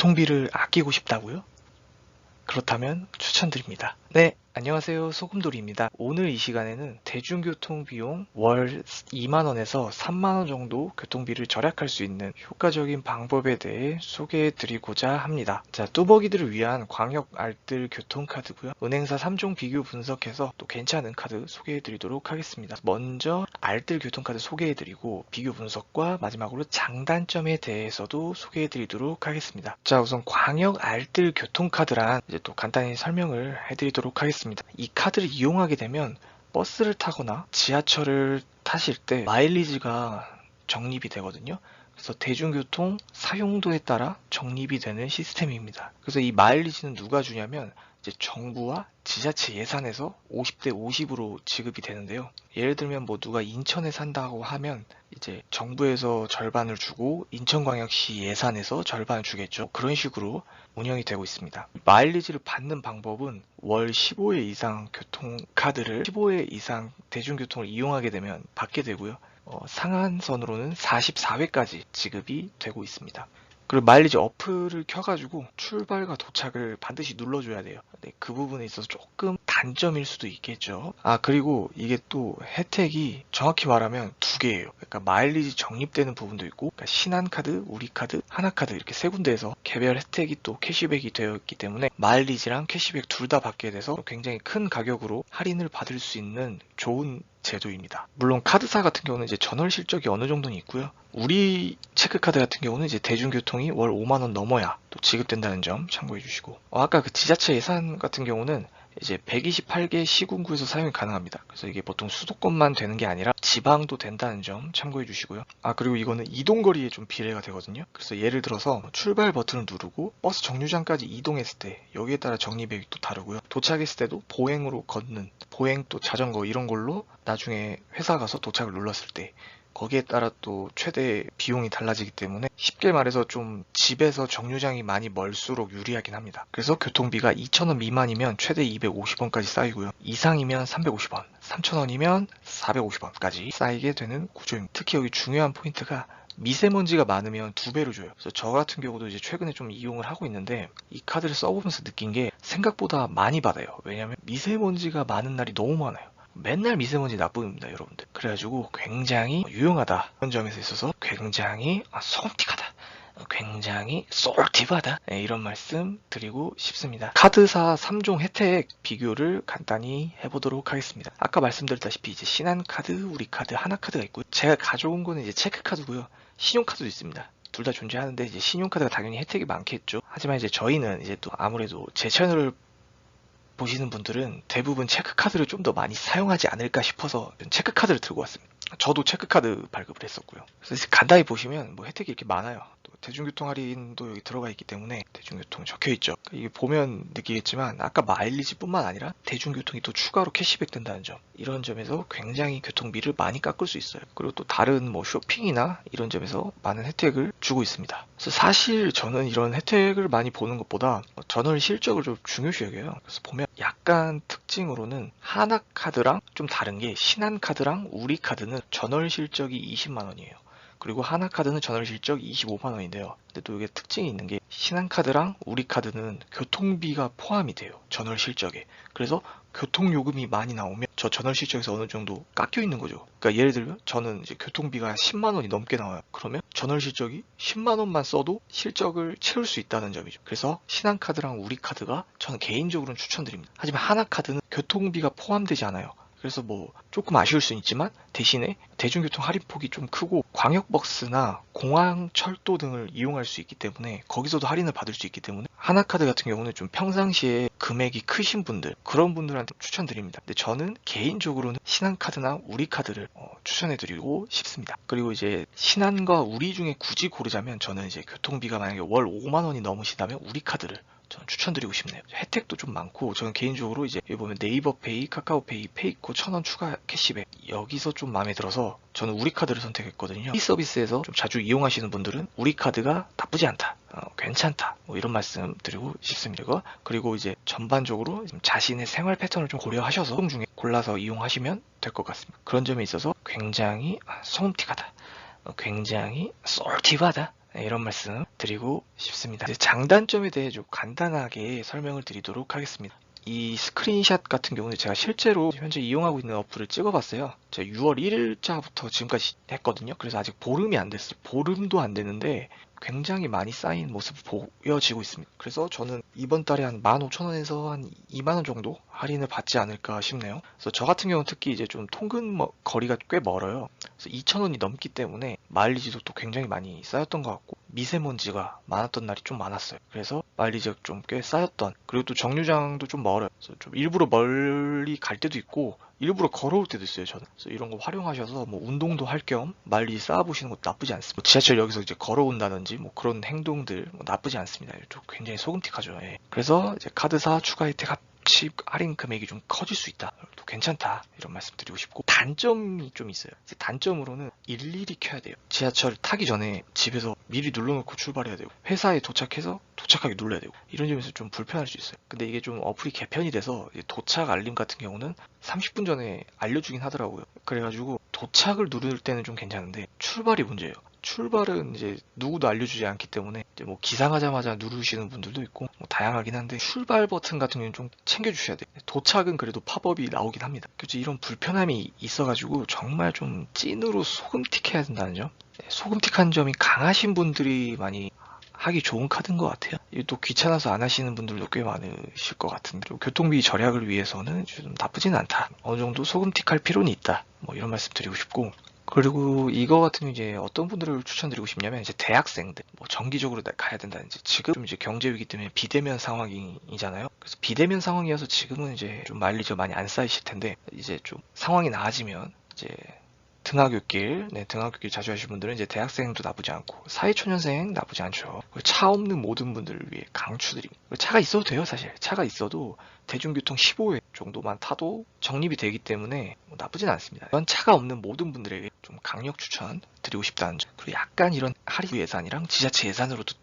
교통비를 아끼고 싶다고요? 그렇다면 추천드립니다. 네, 안녕하세요. 소금돌이입니다. 오늘 이 시간에는 대중교통 비용 월 2만원에서 3만원 정도 교통비를 절약할 수 있는 효과적인 방법에 대해 소개해 드리고자 합니다. 자, 뚜벅이들을 위한 광역 알뜰 교통카드고요. 은행사 3종 비교 분석해서 또 괜찮은 카드 소개해 드리도록 하겠습니다. 먼저 알뜰 교통카드 소개해 드리고 비교 분석과 마지막으로 장단점에 대해서도 소개해 드리도록 하겠습니다. 자, 우선 광역 알뜰 교통카드란 이제 또 간단히 설명을 해드리도록 하겠습니다. 이 카드를 이용하게 되면 버스를 타거나 지하철을 타실 때 마일리지가 적립이 되거든요. 그래서 대중교통 사용도에 따라 적립이 되는 시스템입니다. 그래서 이 마일리지는 누가 주냐면 이제 정부와 지자체 예산에서 50대 50으로 지급이 되는데요. 예를 들면 뭐 누가 인천에 산다고 하면 이제 정부에서 절반을 주고 인천광역시 예산에서 절반을 주겠죠. 그런 식으로 운영이 되고 있습니다. 마일리지를 받는 방법은 월 15회 이상 교통카드를 15회 이상 대중교통을 이용하게 되면 받게 되고요. 상한선으로는 44회까지 지급이 되고 있습니다. 그리고 마일리지 어플을 켜가지고 출발과 도착을 반드시 눌러줘야 돼요. 네, 그 부분에 있어서 조금 단점일 수도 있겠죠. 그리고 이게 또 혜택이 정확히 말하면 두 개예요. 그러니까 마일리지 적립되는 부분도 있고, 그러니까 신한카드, 우리카드, 하나카드 이렇게 세 군데에서 개별 혜택이 또 캐시백이 되어 있기 때문에 마일리지랑 캐시백 둘 다 받게 돼서 굉장히 큰 가격으로 할인을 받을 수 있는 좋은 제도입니다. 물론 카드사 같은 경우는 이제 전월 실적이 어느 정도는 있고요. 우리 체크카드 같은 경우는 이제 대중교통이 월 5만원 넘어야 또 지급된다는 점 참고해 주시고, 아까 그 지자체 예산 같은 경우는 이제 128개 시군구에서 사용이 가능합니다. 그래서 이게 보통 수도권만 되는 게 아니라 지방도 된다는 점 참고해 주시고요. 그리고 이거는 이동거리에 좀 비례가 되거든요. 그래서 예를 들어서 출발 버튼을 누르고 버스 정류장까지 이동했을 때 여기에 따라 적립액이 또 다르고요. 도착했을 때도 보행으로 걷는, 보행 또 자전거 이런 걸로 나중에 회사 가서 도착을 눌렀을 때 거기에 따라 또 최대 비용이 달라지기 때문에 쉽게 말해서 좀 집에서 정류장이 많이 멀수록 유리하긴 합니다. 그래서 교통비가 2,000원 미만이면 최대 250원까지 쌓이고요. 이상이면 350원, 3,000원이면 450원까지 쌓이게 되는 구조입니다. 특히 여기 중요한 포인트가 미세먼지가 많으면 2배로 줘요. 그래서 저 같은 경우도 이제 최근에 좀 이용을 하고 있는데 이 카드를 써보면서 느낀 게 생각보다 많이 받아요. 왜냐면 미세먼지가 많은 날이 너무 많아요. 맨날 미세먼지 나쁨입니다, 여러분들. 그래가지고 굉장히 유용하다. 그런 점에서 있어서 굉장히 소름틱하다. 굉장히 솔티브하다. 네, 이런 말씀 드리고 싶습니다. 카드사 3종 혜택 비교를 간단히 해보도록 하겠습니다. 아까 말씀드렸다시피 이제 신한카드, 우리카드, 하나카드가 있고요. 제가 가져온 거는 이제 체크카드고요. 신용카드도 있습니다. 둘 다 존재하는데 이제 신용카드가 당연히 혜택이 많겠죠. 하지만 이제 저희는 이제 또 아무래도 제 채널을 보시는 분들은 대부분 체크카드를 좀 더 많이 사용하지 않을까 싶어서 체크카드를 들고 왔습니다. 저도 체크카드 발급을 했었고요. 그래서 간단히 보시면 뭐 혜택이 이렇게 많아요. 또 대중교통 할인도 여기 들어가 있기 때문에 대중교통 적혀 있죠. 이게 보면 느끼겠지만 아까 마일리지뿐만 아니라 대중교통이 또 추가로 캐시백 된다는 점, 이런 점에서 굉장히 교통비를 많이 깎을 수 있어요. 그리고 또 다른 뭐 쇼핑이나 이런 점에서 많은 혜택을 주고 있습니다. 그래서 사실 저는 이런 혜택을 많이 보는 것보다 전월 실적을 좀 중요시 여겨요. 그래서 보면 약간 특징으로는 하나카드랑 좀 다른 게 신한카드랑 우리카드는 전월 실적이 20만원이에요. 그리고 하나카드는 전월 실적 25만원인데요. 근데 또 이게 특징이 있는 게 신한카드랑 우리카드는 교통비가 포함이 돼요. 전월 실적에. 그래서 교통요금이 많이 나오면 저 전월 실적에서 어느 정도 깎여 있는 거죠. 그러니까 예를 들면 저는 이제 교통비가 10만원이 넘게 나와요. 그러면 전월 실적이 10만원만 써도 실적을 채울 수 있다는 점이죠. 그래서 신한카드랑 우리카드가 저는 개인적으로는 추천드립니다. 하지만 하나카드는 교통비가 포함되지 않아요. 그래서 뭐 조금 아쉬울 수는 있지만 대신에 대중교통 할인폭이 좀 크고 광역버스나 공항, 철도 등을 이용할 수 있기 때문에 거기서도 할인을 받을 수 있기 때문에 하나카드 같은 경우는 좀 평상시에 금액이 크신 분들, 그런 분들한테 추천드립니다. 근데 저는 개인적으로는 신한카드나 우리카드를 추천해드리고 싶습니다. 그리고 이제 신한과 우리 중에 굳이 고르자면 저는 이제 교통비가 만약에 월 5만원이 넘으시다면 우리카드를 저는 추천드리고 싶네요. 혜택도 좀 많고 저는 개인적으로 이제 여기 보면 네이버페이, 카카오페이, 페이코 1,000원 추가 캐시백, 여기서 좀 마음에 들어서 저는 우리카드를 선택했거든요. 이 서비스에서 좀 자주 이용하시는 분들은 우리카드가 나쁘지 않다, 괜찮다, 뭐 이런 말씀 드리고 싶습니다. 그리고 이제 전반적으로 자신의 생활 패턴을 좀 고려하셔서 그 중에 골라서 이용하시면 될 것 같습니다. 그런 점에 있어서 굉장히 소름틱하다, 굉장히 솔티브하다, 네, 이런 말씀 드리고 싶습니다. 이제 장단점에 대해 좀 간단하게 설명을 드리도록 하겠습니다. 이 스크린샷 같은 경우는 제가 실제로 현재 이용하고 있는 어플을 찍어봤어요. 제가 6월 1일자부터 지금까지 했거든요. 그래서 아직 보름이 안 됐어요. 보름도 안 됐는데 굉장히 많이 쌓인 모습이 보여지고 있습니다. 그래서 저는 이번 달에 한 15,000원에서 한 2만원 정도 할인을 받지 않을까 싶네요. 그래서 저 같은 경우는 특히 이제 좀 통근 거리가 꽤 멀어요. 그래서 2,000원이 넘기 때문에 마일리지도 또 굉장히 많이 쌓였던 것 같고 미세먼지가 많았던 날이 좀 많았어요. 그래서 마일리지가 좀 꽤 쌓였던, 그리고 또 정류장도 좀 멀어요. 그래서 좀 일부러 멀리 갈 때도 있고 일부러 걸어올 때도 있어요, 저는. 그래서 이런 거 활용하셔서 뭐 운동도 할 겸 마일리지 쌓아보시는 것도 나쁘지 않습니다. 뭐 지하철 여기서 이제 걸어온다든지 뭐 그런 행동들 뭐 나쁘지 않습니다. 좀 굉장히 소금틱하죠. 예. 그래서 이제 카드사 추가 혜택 합치 할인 금액이 좀 커질 수 있다. 또 괜찮다. 이런 말씀 드리고 싶고, 단점이 좀 있어요. 이제 단점으로는 일일이 켜야 돼요. 지하철 타기 전에 집에서 미리 눌러놓고 출발해야 되고 회사에 도착해서 도착하게 눌러야 되고, 이런 점에서 좀 불편할 수 있어요. 근데 이게 좀 어플이 개편이 돼서 이제 도착 알림 같은 경우는 30분 전에 알려주긴 하더라고요. 그래가지고 도착을 누를 때는 좀 괜찮은데 출발이 문제예요. 출발은 이제 누구도 알려주지 않기 때문에 이제 뭐 기상하자마자 누르시는 분들도 있고 뭐 다양하긴 한데, 출발 버튼 같은 경우는 좀 챙겨주셔야 돼요. 도착은 그래도 팝업이 나오긴 합니다. 그래서 이런 불편함이 있어가지고 정말 좀 찐으로 소금틱해야 된다는 점, 소금틱한 점이 강하신 분들이 많이 하기 좋은 카드인 것 같아요. 이게 또 귀찮아서 안 하시는 분들도 꽤 많으실 것 같은데, 좀 교통비 절약을 위해서는 좀 나쁘진 않다. 어느 정도 소금틱할 필요는 있다. 뭐 이런 말씀 드리고 싶고, 그리고 이거 같은 경우 이제 어떤 분들을 추천드리고 싶냐면, 이제 대학생들, 뭐 정기적으로 가야 된다든지, 지금 좀 이제 경제 위기 때문에 비대면 상황이잖아요. 그래서 비대면 상황이어서 지금은 이제 좀 마일리지가 많이 안 쌓이실 텐데, 이제 좀 상황이 나아지면 이제 등하굣길, 등하굣길 자주 하시는 분들은 이제 대학생도 나쁘지 않고 사회초년생 나쁘지 않죠. 차 없는 모든 분들을 위해 강추드립니다. 차가 있어도 돼요, 사실. 차가 있어도 대중교통 15회 정도만 타도 적립이 되기 때문에 뭐 나쁘진 않습니다. 이런 차가 없는 모든 분들에게 좀 강력 추천 드리고 싶다는 점. 그리고 약간 이런 할인 예산이랑 지자체 예산으로도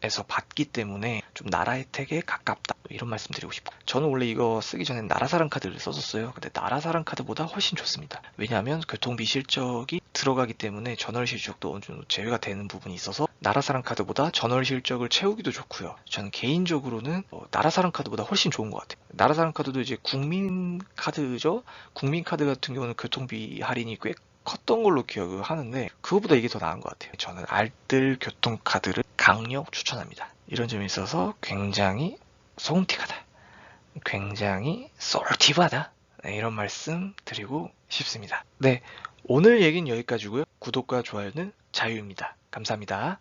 에서 받기 때문에 좀 나라 혜택에 가깝다, 이런 말씀 드리고 싶고, 저는 원래 이거 쓰기 전에 나라사랑 카드를 썼었어요. 근데 나라사랑 카드보다 훨씬 좋습니다. 왜냐하면 교통비 실적이 들어가기 때문에 전월 실적도 어느 정도 제외가 되는 부분이 있어서 나라사랑 카드보다 전월 실적을 채우기도 좋고요. 저는 개인적으로는 나라사랑 카드보다 훨씬 좋은 것 같아요. 나라사랑 카드도 이제 국민 카드죠. 국민 카드 같은 경우는 교통비 할인이 꽤 컸던 걸로 기억을 하는데, 그거보다 이게 더 나은 것 같아요. 저는 알뜰 교통카드를 강력 추천합니다. 이런 점이 있어서 굉장히 소금틱하다, 굉장히 솔티브하다, 이런 말씀 드리고 싶습니다. 네, 오늘 얘기는 여기까지고요. 구독과 좋아요는 자유입니다. 감사합니다.